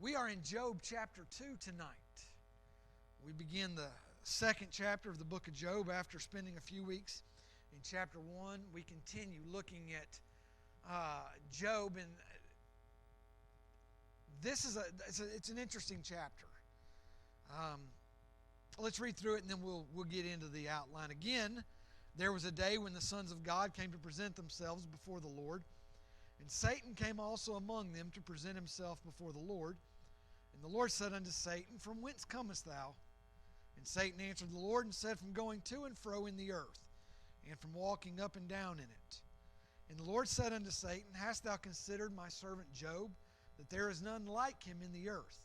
We are in Job chapter 2 tonight. We begin the second chapter of the book of Job after spending a few weeks in chapter 1. We continue looking at Job, and this is it's an interesting chapter. Let's read through it, and then we'll get into the outline. Again, there was a day when the sons of God came to present themselves before the Lord, and Satan came also among them to present himself before the Lord. And the Lord said unto Satan, From whence comest thou? And Satan answered the Lord and said, From going to and fro in the earth, and from walking up and down in it. And the Lord said unto Satan, Hast thou considered my servant Job, that there is none like him in the earth,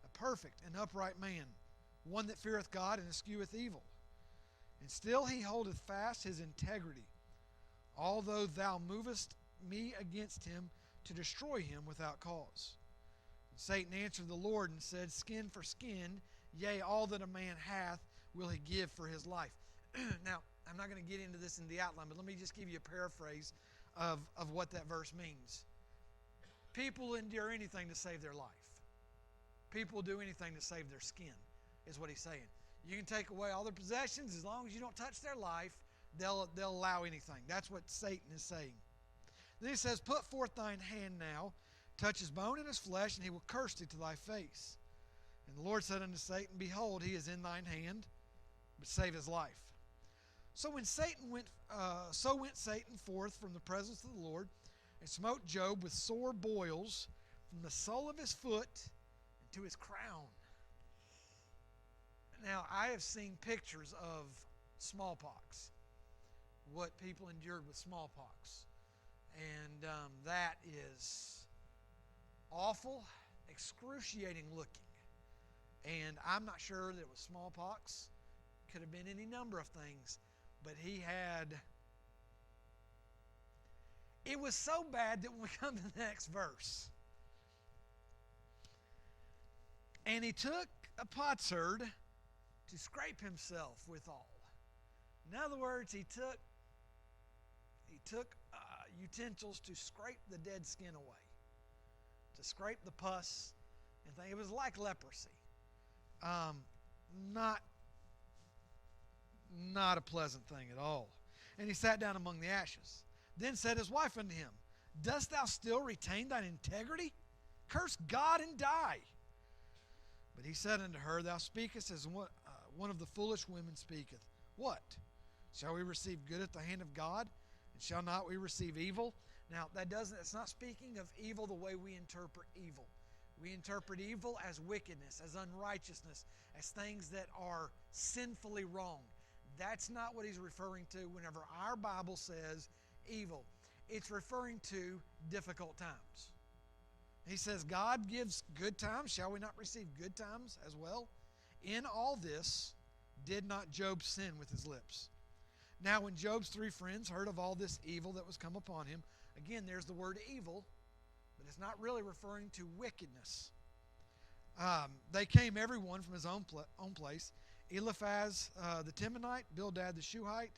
a perfect and upright man, one that feareth God and escheweth evil? And still he holdeth fast his integrity, although thou movest me against him to destroy him without cause. And Satan answered the Lord and said, Skin for skin, yea, all that a man hath will he give for his life. Now, I'm not going to get into this in the outline, but let me just give you a paraphrase of what that verse means. People endure anything to save their life. People do anything to save their skin, is what he's saying. You can take away all their possessions, as long as you don't touch their life, they'll allow anything. That's what Satan is saying. Then he says, Put forth thine hand now, touch his bone and his flesh, and he will curse thee to thy face. And the Lord said unto Satan, Behold, he is in thine hand, but save his life. So went Satan forth from the presence of the Lord, and smote Job with sore boils from the sole of his foot to his crown. Now, I have seen pictures of smallpox, what people endured with smallpox. And that is awful, excruciating looking. And I'm not sure that it was smallpox. Could have been any number of things. But he had... It was so bad that when we come to the next verse. And he took a potsherd to scrape himself withal. In other words, he took utensils to scrape the dead skin away, to scrape the pus and things. It was like leprosy. Not a pleasant thing at all. And he sat down among the ashes. Then said his wife unto him, Dost thou still retain thine integrity? Curse God and die. But he said unto her, Thou speakest as one of the foolish women speaketh. What? Shall we receive good at the hand of God? And shall not we receive evil? Now, it's not speaking of evil the way we interpret evil. We interpret evil as wickedness, as unrighteousness, as things that are sinfully wrong. That's not what he's referring to whenever our Bible says evil. It's referring to difficult times. He says, God gives good times. Shall we not receive good times as well? In all this, did not Job sin with his lips? Now when Job's three friends heard of all this evil that was come upon him, again, there's the word evil, but it's not really referring to wickedness. They came every one from his own place. Eliphaz the Temanite, Bildad the Shuhite,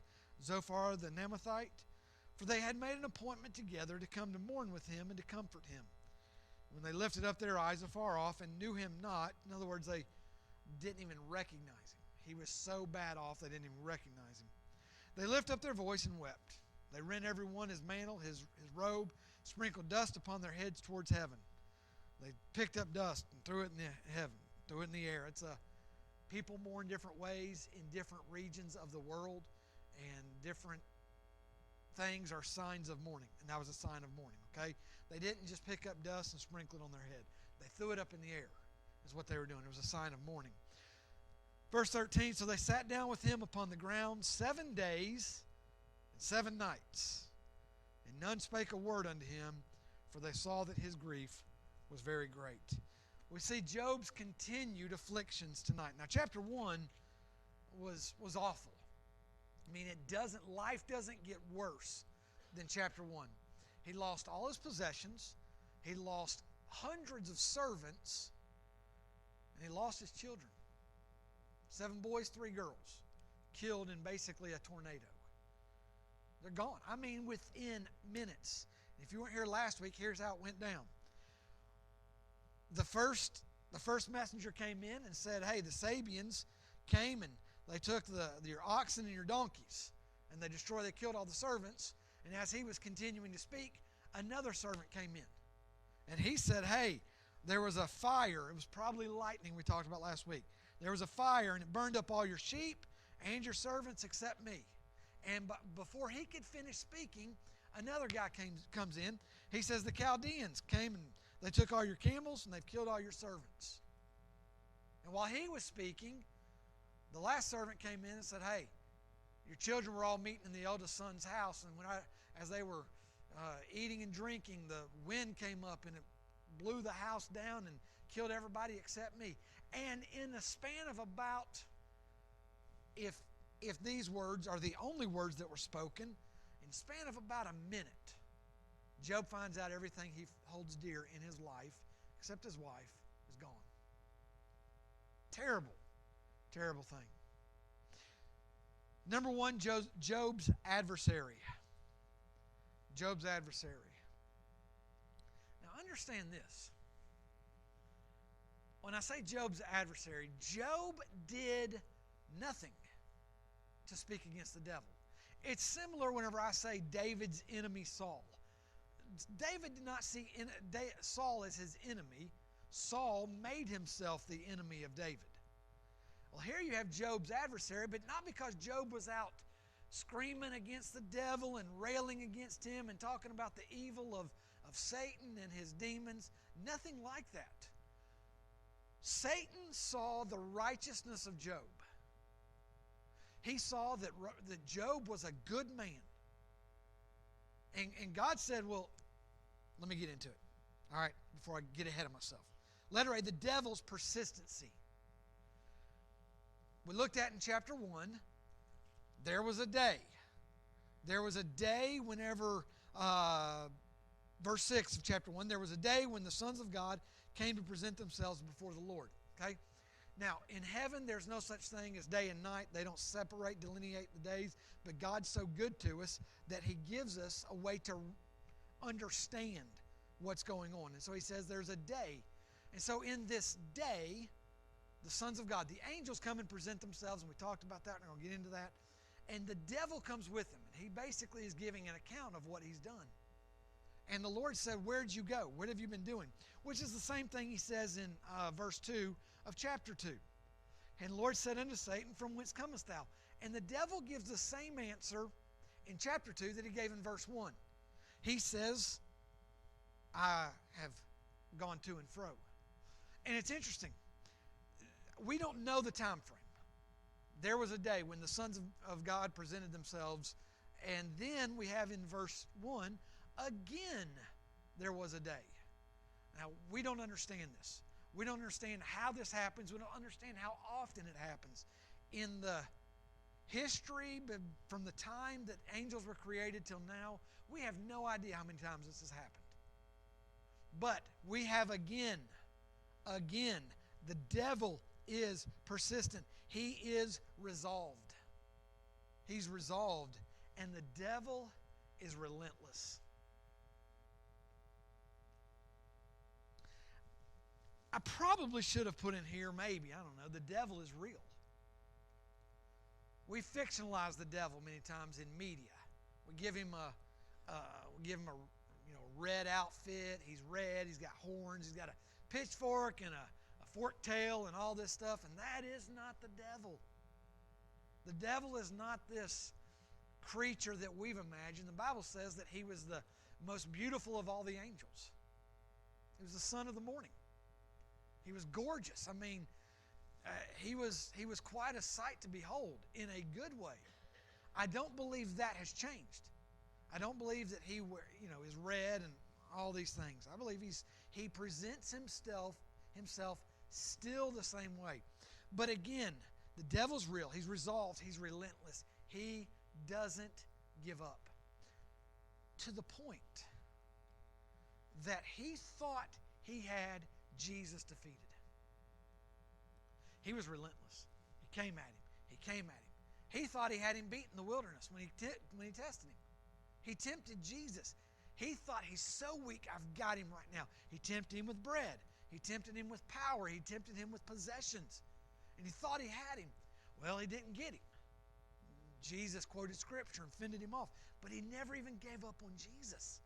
Zophar the Naamathite, for they had made an appointment together to come to mourn with him and to comfort him. When they lifted up their eyes afar off and knew him not, in other words, they didn't even recognize him. He was so bad off they didn't even recognize him. They lifted up their voice and wept. They rent every one his mantle, his robe, sprinkled dust upon their heads towards heaven. They picked up dust and threw it in the heaven, threw it in the air. People mourn different ways in different regions of the world, and different things are signs of mourning, and that was a sign of mourning, okay? They didn't just pick up dust and sprinkle it on their head. They threw it up in the air, is what they were doing. It was a sign of mourning. Verse 13, so they sat down with him upon the ground 7 days and 7 nights, and none spake a word unto him, for they saw that his grief was very great. We see Job's continued afflictions tonight. Now, chapter 1 was awful. I mean, life doesn't get worse than chapter 1. He lost all his possessions. He lost hundreds of servants. And he lost his children. 7 boys, 3 girls, killed in basically a tornado. They're gone. I mean, within minutes. If you weren't here last week, here's how it went down. the first messenger came in and said, hey, the Sabians came and they took your oxen and your donkeys, and they killed all the servants. And as he was continuing to speak, another servant came in. And he said, hey, there was a fire. It was probably lightning we talked about last week. There was a fire, and it burned up all your sheep and your servants except me. And before he could finish speaking, another guy comes in. He says, the Chaldeans came and they took all your camels and they've killed all your servants. And while he was speaking, the last servant came in and said, hey, your children were all meeting in the eldest son's house, and as they were eating and drinking, the wind came up and it blew the house down and killed everybody except me. And in a span of about, if these words are the only words that were spoken, in a span of about a minute, Job finds out everything he holds dear in his life, except his wife, is gone. Terrible, terrible thing. Number one, Job's adversary. Job's adversary. Now understand this. When I say Job's adversary, Job did nothing to speak against the devil. It's similar whenever I say David's enemy Saul. David did not see Saul as his enemy. Saul made himself the enemy of David. Well, here you have Job's adversary, but not because Job was out screaming against the devil and railing against him and talking about the evil of Satan and his demons. Nothing like that. Satan saw the righteousness of Job. He saw that Job was a good man. And God said, well, let me get into it. All right, before I get ahead of myself. Letter A, the devil's persistency. We looked at in chapter 1, there was a day. There was a day whenever, verse 6 of chapter 1, there was a day when the sons of God came to present themselves before the Lord. Okay? Now, in heaven, there's no such thing as day and night. They don't delineate the days. But God's so good to us that He gives us a way to understand what's going on. And so He says there's a day. And so in this day, the sons of God, the angels come and present themselves, and we talked about that, and I'll get into that. And the devil comes with them. And he basically is giving an account of what he's done. And the Lord said, where'd you go? What have you been doing? Which is the same thing He says in verse 2 of chapter 2. And the Lord said unto Satan, from whence comest thou? And the devil gives the same answer in chapter 2 that he gave in verse 1. He says, I have gone to and fro. And it's interesting. We don't know the time frame. There was a day when the sons of God presented themselves, and then we have in verse 1, again there was a day. Now, we don't understand this. We don't understand how this happens. We don't understand how often it happens. In the history, from the time that angels were created till now, we have no idea how many times this has happened. But we have again, the devil is persistent. He is resolved. He's resolved, and the devil is relentless. I probably should have put in here, maybe, I don't know, the devil is real. We fictionalize the devil many times in media. We give him a red outfit. He's red. He's got horns. He's got a pitchfork and a forked tail and all this stuff. And that is not the devil. The devil is not this creature that we've imagined. The Bible says that he was the most beautiful of all the angels. He was the son of the morning. He was gorgeous. I mean, he was quite a sight to behold in a good way. I don't believe that has changed. I don't believe that he is red and all these things. I believe he presents himself still the same way. But again, the devil's real. He's resolved. He's relentless. He doesn't give up. To the point that he thought he had Jesus defeated. He was relentless. He came at him. He thought he had him beat in the wilderness when he tested him. He tempted Jesus. He thought, he's so weak, I've got him right now. He tempted him with bread. He tempted him with power. He tempted him with possessions. And he thought he had him. Well, he didn't get him. Jesus quoted Scripture and fended him off. But he never even gave up on Jesus.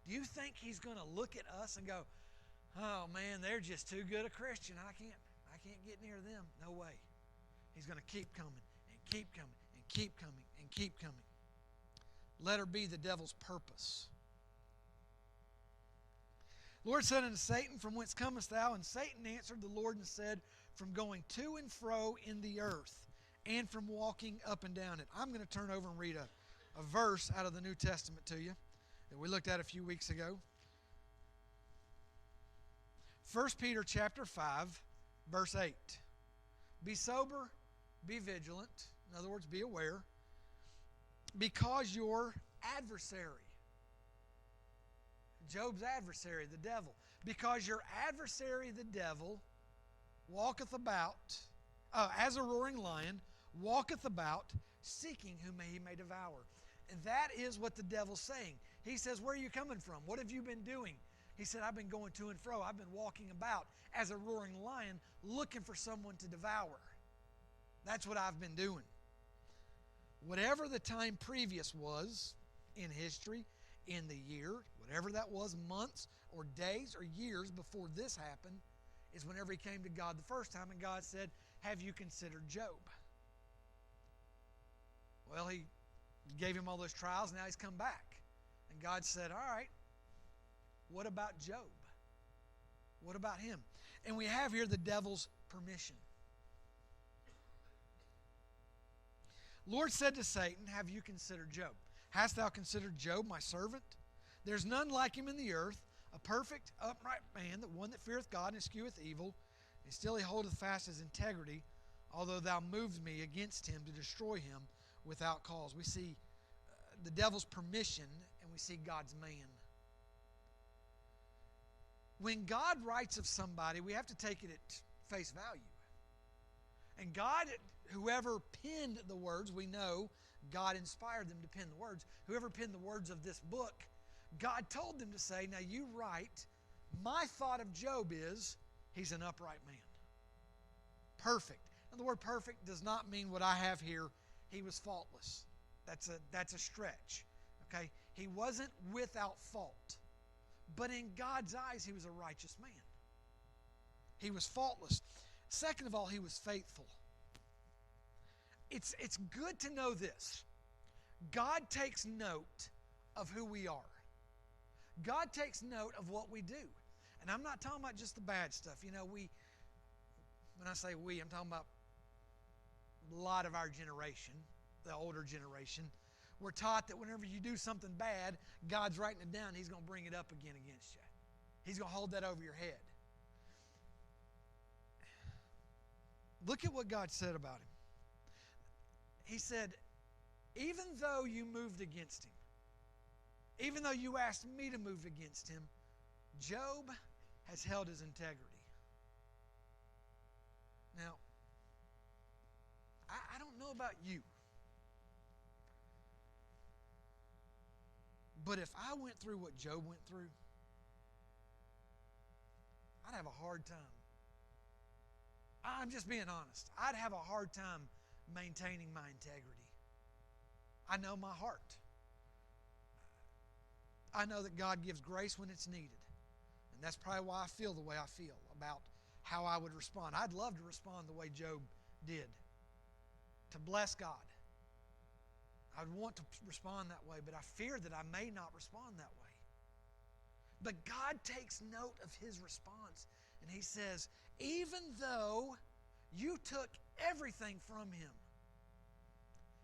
Do you think he's going to look at us and go, oh man, they're just too good a Christian. I can't get near them. No way. He's going to keep coming and keep coming and keep coming and keep coming. Let her be the devil's purpose. The Lord said unto Satan, from whence comest thou? And Satan answered the Lord and said, from going to and fro in the earth, and from walking up and down it. I'm going to turn over and read a verse out of the New Testament to you that we looked at a few weeks ago. 1 Peter chapter 5, verse 8. Be sober, be vigilant. In other words, be aware. Because your adversary, Job's adversary, the devil, because your adversary, the devil, walketh about, as a roaring lion, walketh about, seeking whom he may devour. And that is what the devil's saying. He says, where are you coming from? What have you been doing? He said, I've been going to and fro. I've been walking about as a roaring lion, looking for someone to devour. That's what I've been doing. Whatever the time previous was in history, in the year, whatever that was, months or days or years before this happened, is whenever he came to God the first time and God said, have you considered Job? Well, he gave him all those trials, now he's come back. And God said, all right, what about Job? What about him? And we have here the devil's permission. Lord said to Satan, have you considered Job? Hast thou considered Job, my servant? There's none like him in the earth, a perfect, upright man, the one that feareth God and escheweth evil, and still he holdeth fast his integrity, although thou moved me against him to destroy him without cause. We see the devil's permission, and we see God's man. When God writes of somebody, we have to take it at face value. And God, whoever penned the words, we know God inspired them to pen the words. Whoever penned the words of this book, God told them to say, now you write, my thought of Job is, he's an upright man. Perfect. And the word perfect does not mean what I have here, he was faultless. That's a stretch. Okay? He wasn't without fault. But in God's eyes, he was a righteous man. He was faultless. Second of all, he was faithful. It's good to know this. God takes note of who we are. God takes note of what we do. And I'm not talking about just the bad stuff. You know, when I say we, I'm talking about a lot of our generation, the older generation. We're taught that whenever you do something bad, God's writing it down. He's going to bring it up again against you. He's going to hold that over your head. Look at what God said about him. He said, even though you moved against him, even though you asked me to move against him, Job has held his integrity. Now, I don't know about you, but if I went through what Job went through, I'd have a hard time. I'm just being honest. I'd have a hard time maintaining my integrity. I know my heart. I know that God gives grace when it's needed. And that's probably why I feel the way I feel about how I would respond. I'd love to respond the way Job did, to bless God. I'd want to respond that way, but I fear that I may not respond that way. But God takes note of his response, and he says, even though you took everything from him,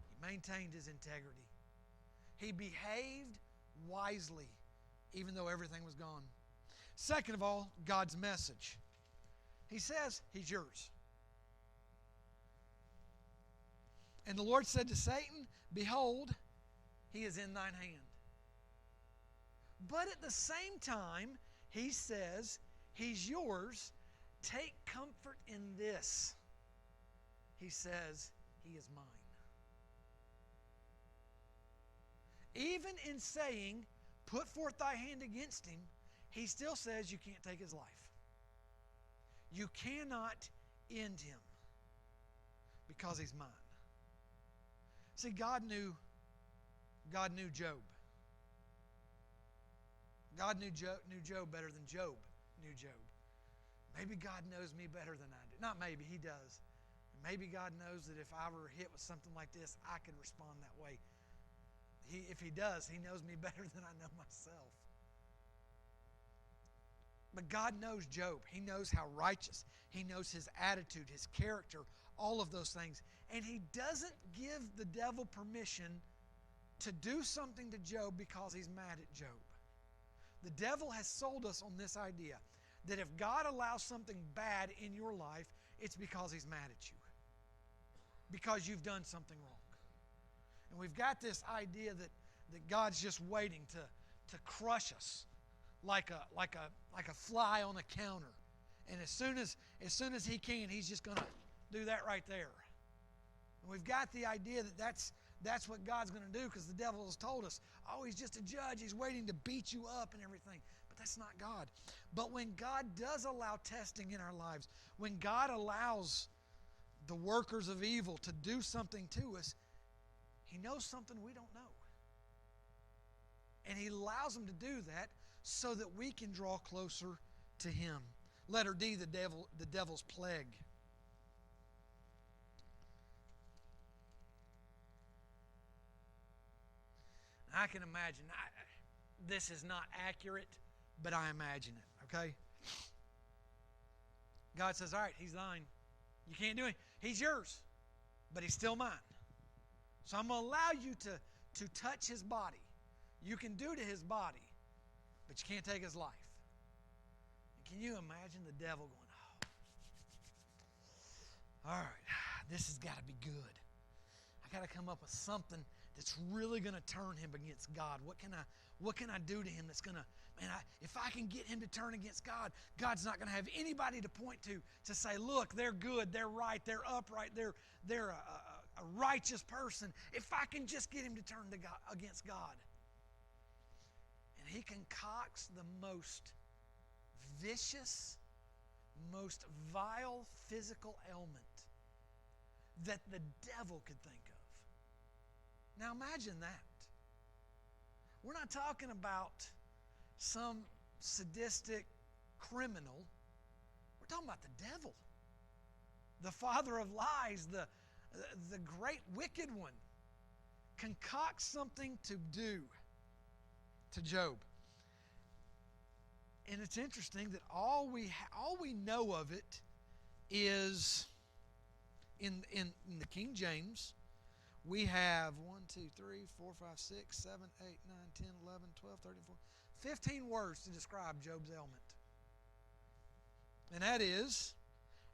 he maintained his integrity. He behaved wisely, even though everything was gone. Second of all, God's message. He says, he's yours. And the Lord said to Satan, behold, he is in thine hand. But at the same time, he says, he's yours. Take comfort in this. He says, he is mine. Even in saying, put forth thy hand against him, he still says you can't take his life. You cannot end him because he's mine. See, God knew Job. God knew Job better than Job knew Job. Maybe God knows me better than I do. Not maybe, he does. Maybe God knows that if I were hit with something like this, I could respond that way. If he does, he knows me better than I know myself. But God knows Job. He knows how righteous. He knows his attitude, his character, all of those things. And he doesn't give the devil permission to do something to Job because he's mad at Job. The devil has sold us on this idea that if God allows something bad in your life, it's because he's mad at you. Because you've done something wrong. And we've got this idea that God's just waiting to crush us like a fly on a counter. And as soon as he can, he's just going to do that right there. And we've got the idea that that's what God's going to do because the devil has told us, oh, he's just a judge. He's waiting to beat you up and everything. But that's not God. But when God does allow testing in our lives, when God allows the workers of evil to do something to us, he knows something we don't know. And he allows them to do that so that we can draw closer to him. Letter D, the devil's plague. I can imagine. This is not accurate, but I imagine it, okay? God says, all right, he's thine. You can't do it. He's yours, but he's still mine. So I'm going to allow you to touch his body. You can do to his body, but you can't take his life. And can you imagine the devil going, oh, all right, this has got to be good. I got to come up with something that's really going to turn him against God. What can I do to him that's going to, if I can get him to turn against God, God's not going to have anybody to point to say, look, they're good, they're right, they're upright, they're a righteous person. If I can just get him to turn to God, against God. And he concocts the most vicious, most vile physical ailment that the devil could think of. Now imagine that. We're not talking about some sadistic criminal. We're talking about the devil. The father of lies, the great wicked one, concocts something to do to Job. And it's interesting that all we know of it is in the King James. We have 1, 2, 3, 4, 5, 6, 7, 8, 9, 10, 11, 12, 13, 14, 15 words to describe Job's ailment. And that is,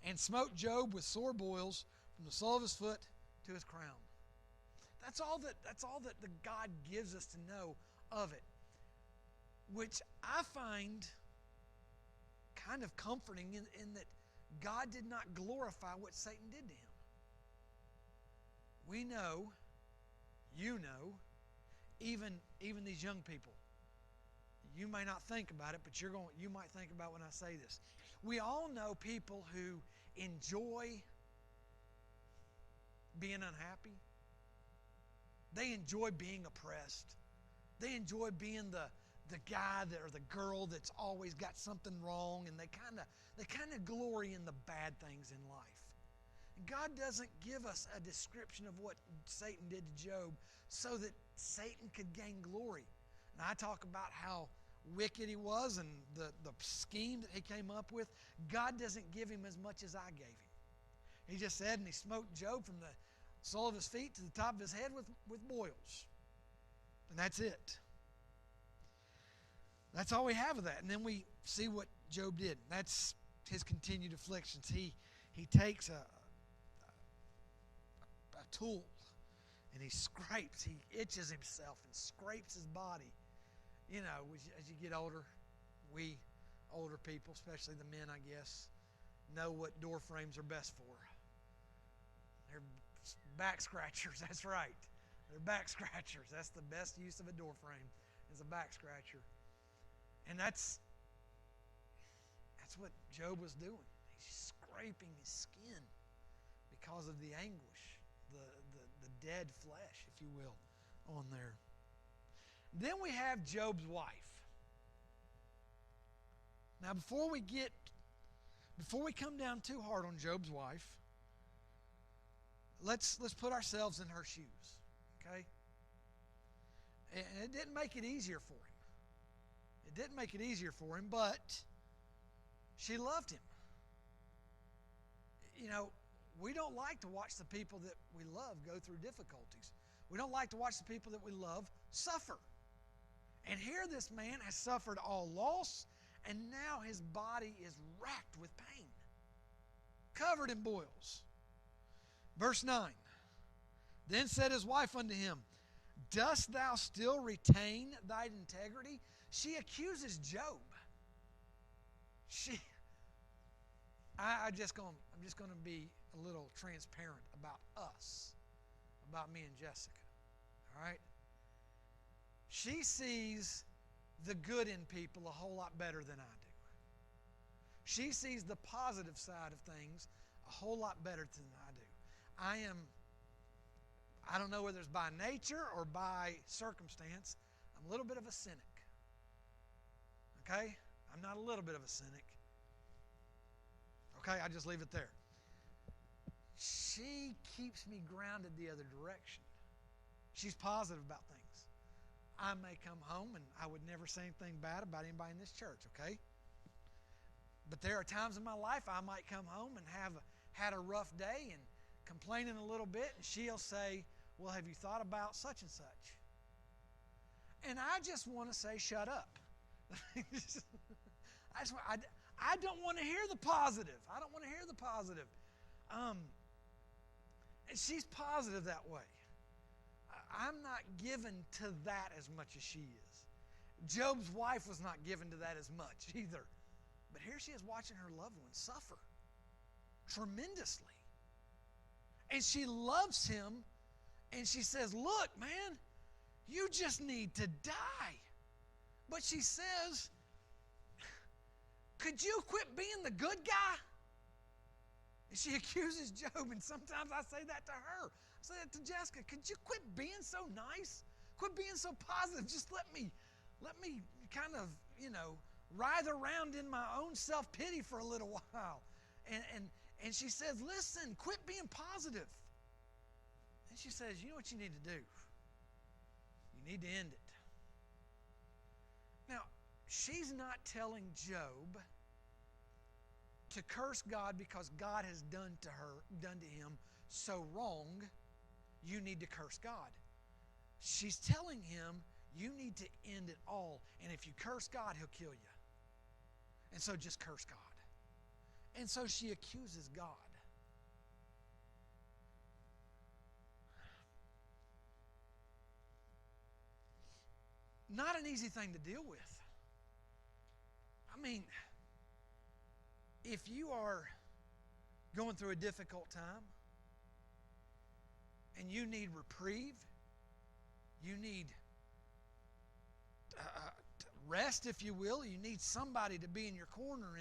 and smote Job with sore boils from the sole of his foot to his crown. That's all that the God gives us to know of it, which I find kind of comforting in that God did not glorify what Satan did to him. We know, you know, even these young people. You may not think about it, but you might think about when I say this. We all know people who enjoy being unhappy. They enjoy being oppressed. They enjoy being the guy or the girl that's always got something wrong, and they kind of glory in the bad things in life. God doesn't give us a description of what Satan did to Job so that Satan could gain glory. And I talk about how wicked he was and the scheme that he came up with. God doesn't give him as much as I gave him. He just said, and he smote Job from the sole of his feet to the top of his head with boils. And that's it. That's all we have of that. And then we see what Job did. That's his continued afflictions. He takes a tool and he itches himself and scrapes his body. You know, as you get older, we older people, especially the men, I guess, know what door frames are best for. They're back scratchers, that's right. They're back scratchers. That's the best use of a door frame, is a back scratcher. And that's what Job was doing. He's scraping his skin because of the anguish, the dead flesh, if you will, on there. Then we have Job's wife. Now, before we come down too hard on Job's wife, let's put ourselves in her shoes, okay? And it didn't make it easier for him. It didn't make it easier for him, but she loved him. You know, we don't like to watch the people that we love go through difficulties. We don't like to watch the people that we love suffer. And here this man has suffered all loss, and now his body is racked with pain, covered in boils. Verse 9, then said his wife unto him, dost thou still retain thine integrity? She accuses Job. I'm just going to be a little transparent about us, about me and Jessica. All right? She sees the good in people a whole lot better than I do. She sees the positive side of things a whole lot better than I do. I don't know whether it's by nature or by circumstance, I'm a little bit of a cynic. Okay? I'm not a little bit of a cynic. Okay, I just leave it there. She keeps me grounded the other direction. She's positive about things. I may come home and I would never say anything bad about anybody in this church, okay? But there are times in my life I might come home and have had a rough day and complaining a little bit, and she'll say, well, have you thought about such and such? And I just want to say, shut up. I don't want to hear the positive. I don't want to hear the positive. And she's positive that way. I'm not given to that as much as she is. Job's wife was not given to that as much either. But here she is watching her loved one suffer tremendously. And she loves him, and she says, look, man, you just need to die. But she says, could you quit being the good guy? And she accuses Job, and sometimes I say that to her. I say that to Jessica. Could you quit being so nice? Quit being so positive. Just let me kind of, writhe around in my own self-pity for a little while. And she says, listen, quit being positive. And she says, you know what you need to do? You need to end it. Now, she's not telling Job to curse God because God has done to him so wrong, you need to curse God. She's telling him, you need to end it all. And if you curse God, he'll kill you. And so just curse God. And so she accuses God. Not an easy thing to deal with. I mean, if you are going through a difficult time and you need reprieve, you need rest, if you will, you need somebody to be in your corner,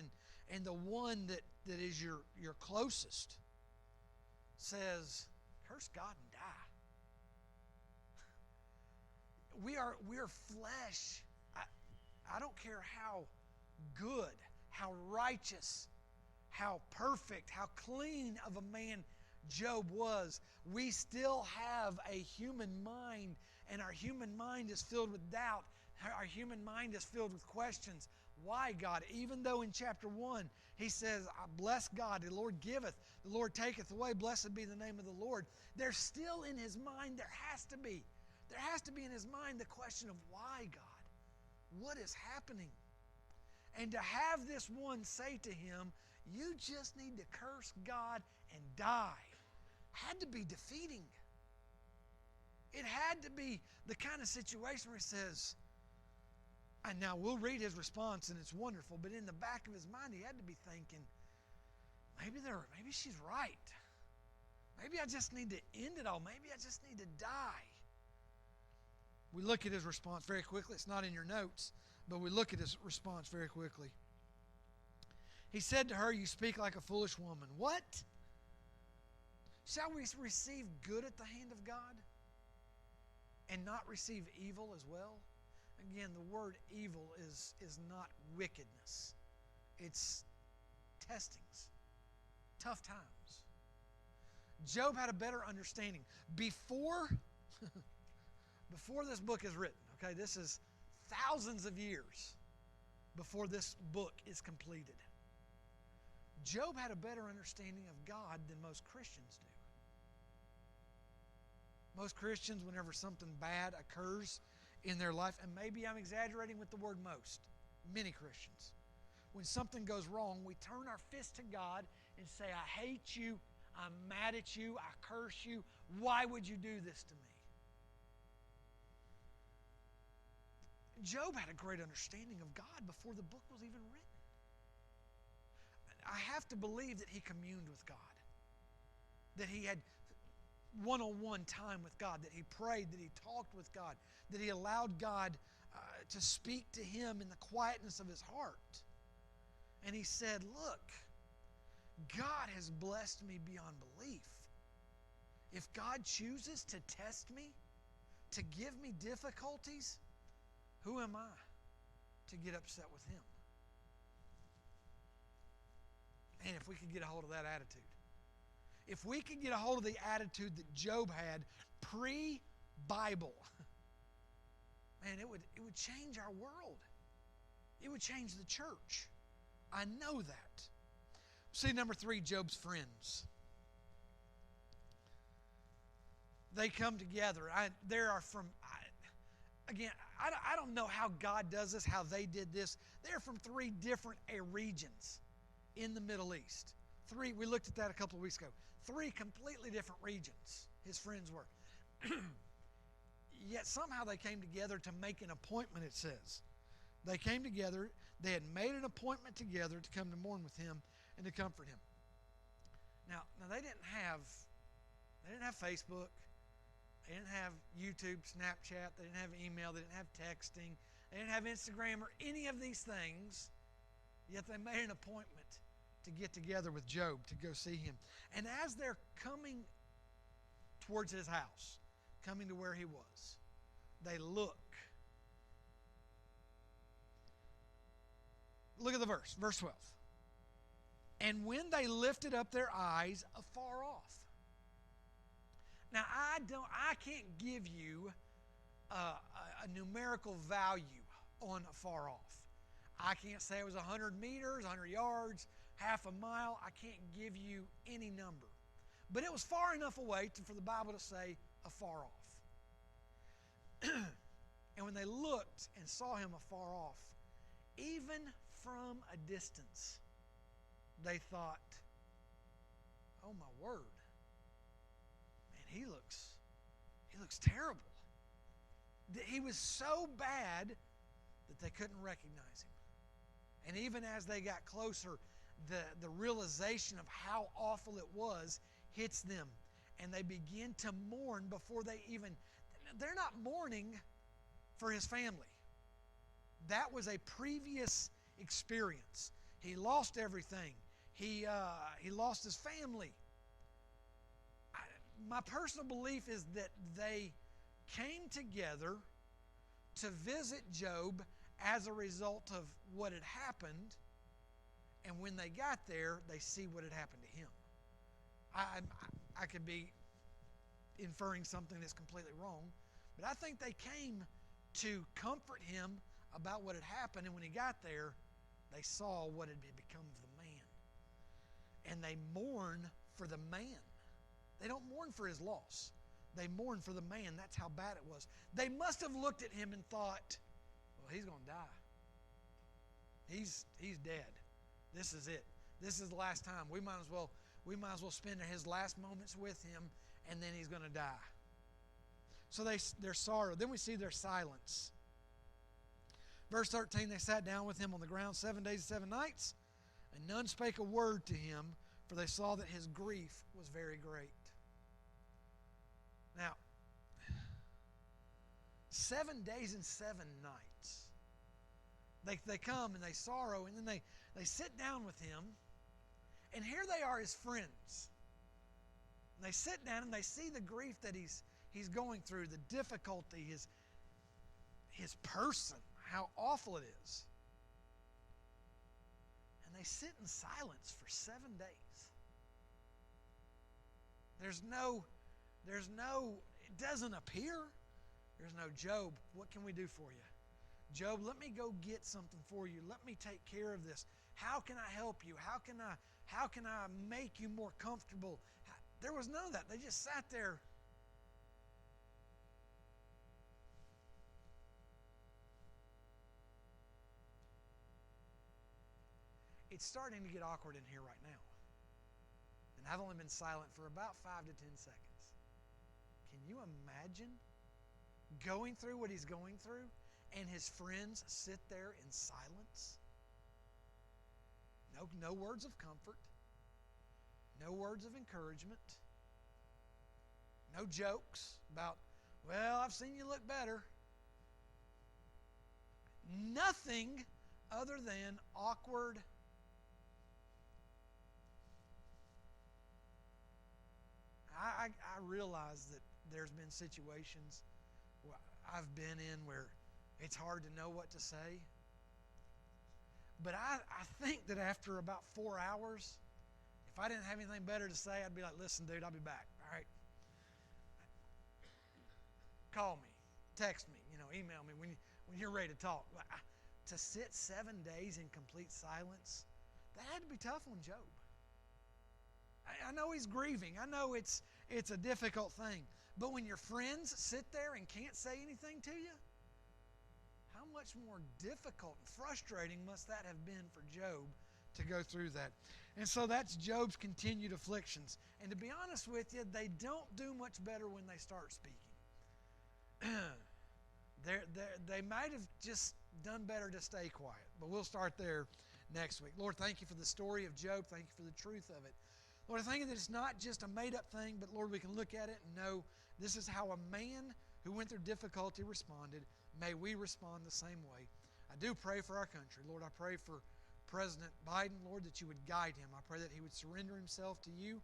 and the one that is your closest says, curse God and die. We are flesh. I don't care how good, how righteous, how perfect, how clean of a man Job was. We still have a human mind, and our human mind is filled with doubt. Our human mind is filled with questions. Why, God? Even though in chapter 1 he says, bless God, the Lord giveth, the Lord taketh away, blessed be the name of the Lord. There's still in his mind, there has to be in his mind the question of why, God? What is happening? And to have this one say to him, you just need to curse God and die, had to be defeating. It had to be the kind of situation where he says, and now we'll read his response and it's wonderful, but in the back of his mind he had to be thinking, maybe she's right. Maybe I just need to end it all. Maybe I just need to die. We look at his response very quickly. It's not in your notes, but we look at his response very quickly. He said to her, "You speak like a foolish woman." What? Shall we receive good at the hand of God and not receive evil as well? Again, the word evil is not wickedness. It's testings, tough times. Job had a better understanding. Before this book is written, okay, this is thousands of years before this book is completed. Job had a better understanding of God than most Christians do. Most Christians, whenever something bad occurs in their life, and maybe I'm exaggerating with the word most, many Christians, when something goes wrong, we turn our fist to God and say, "I hate you, I'm mad at you, I curse you, why would you do this to me?" Job had a great understanding of God before the book was even written. I have to believe that he communed with God, that he had one-on-one time with God, that he prayed, that he talked with God, that he allowed God to speak to him in the quietness of his heart. And he said, "Look, God has blessed me beyond belief. If God chooses to test me, to give me difficulties, who am I to get upset with him?" And if we could get a hold of that attitude, if we could get a hold of the attitude that Job had pre-Bible, man, it would change our world. It would change the church. I know that. See, number 3, Job's friends. They come together. I don't know how God does this, how they did this. They're from 3 different regions in the Middle East. 3, we looked at that a couple of weeks ago. 3 completely different regions his friends were. Yet somehow they came together to make an appointment, it says. They came together, they had made an appointment together to come to mourn with him and to comfort him. Now they didn't have Facebook, they didn't have YouTube, Snapchat, they didn't have email, they didn't have texting, they didn't have Instagram or any of these things, yet they made an appointment to get together with Job, to go see him. And as they're coming towards his house, coming to where he was, they look. Look at the verse 12. "And when they lifted up their eyes afar off." Now, I can't give you a numerical value on afar off. I can't say it was 100 meters, 100 yards, half a mile. I can't give you any number. But it was far enough away for the Bible to say afar off. And when they looked and saw him afar off, even from a distance, they thought, "Oh my word, man, he looks terrible." He was so bad that they couldn't recognize him. And even as they got closer, the realization of how awful it was hits them. And they begin to mourn before they're not mourning for his family. That was a previous experience. He lost everything. He lost his family. My personal belief is that they came together to visit Job as a result of what had happened, and when they got there, they see what had happened to him. I could be inferring something that's completely wrong, but I think they came to comfort him about what had happened, and when he got there, they saw what had become of the man. And they mourn for the man. They don't mourn for his loss. They mourn for the man. That's how bad it was. They must have looked at him and thought, "Well, he's going to die. He's dead. This is it. This is the last time. We might as well spend his last moments with him, and then he's going to die." So their sorrow. Then we see their silence. Verse 13, "They sat down with him on the ground 7 days and 7 nights, and none spake a word to him, for they saw that his grief was very great." Now, 7 days and 7 nights. They come and they sorrow, and then they sit down with him, and here they are, his friends. And they sit down and they see the grief that he's going through, the difficulty, his person, how awful it is. And they sit in silence for 7 days. It doesn't appear. There's no, Job, what can we do for you? Job, let me go get something for you. Let me take care of this. How can I help you? How can I make you more comfortable? There was none of that. They just sat there. It's starting to get awkward in here right now. And I've only been silent for about 5 to 10 seconds. Can you imagine going through what he's going through and his friends sit there in silence? No words of comfort. No words of encouragement. No jokes about, well, I've seen you look better. Nothing other than awkward. I realize that there's been situations where I've been in where it's hard to know what to say. But I think that after about 4 hours, if I didn't have anything better to say, I'd be like, listen, dude, I'll be back. All right? Call me. Text me. Email me when you're ready to talk. To sit 7 days in complete silence, that had to be tough on Job. I know he's grieving. I know it's a difficult thing. But when your friends sit there and can't say anything to you, how much more difficult and frustrating must that have been for Job to go through that? And so that's Job's continued afflictions. And to be honest with you, they don't do much better when they start speaking. They might have just done better to stay quiet. But we'll start there next week. Lord, thank you for the story of Job. Thank you for the truth of it. Lord, I thank you that it's not just a made-up thing, but Lord, we can look at it and know this is how a man who went through difficulty responded. May we respond the same way. I do pray for our country. Lord, I pray for President Biden, Lord, that you would guide him. I pray that he would surrender himself to you,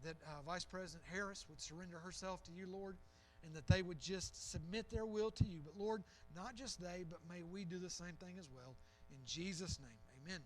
that Vice President Harris would surrender herself to you, Lord, and that they would just submit their will to you. But Lord, not just they, but may we do the same thing as well. In Jesus' name, amen.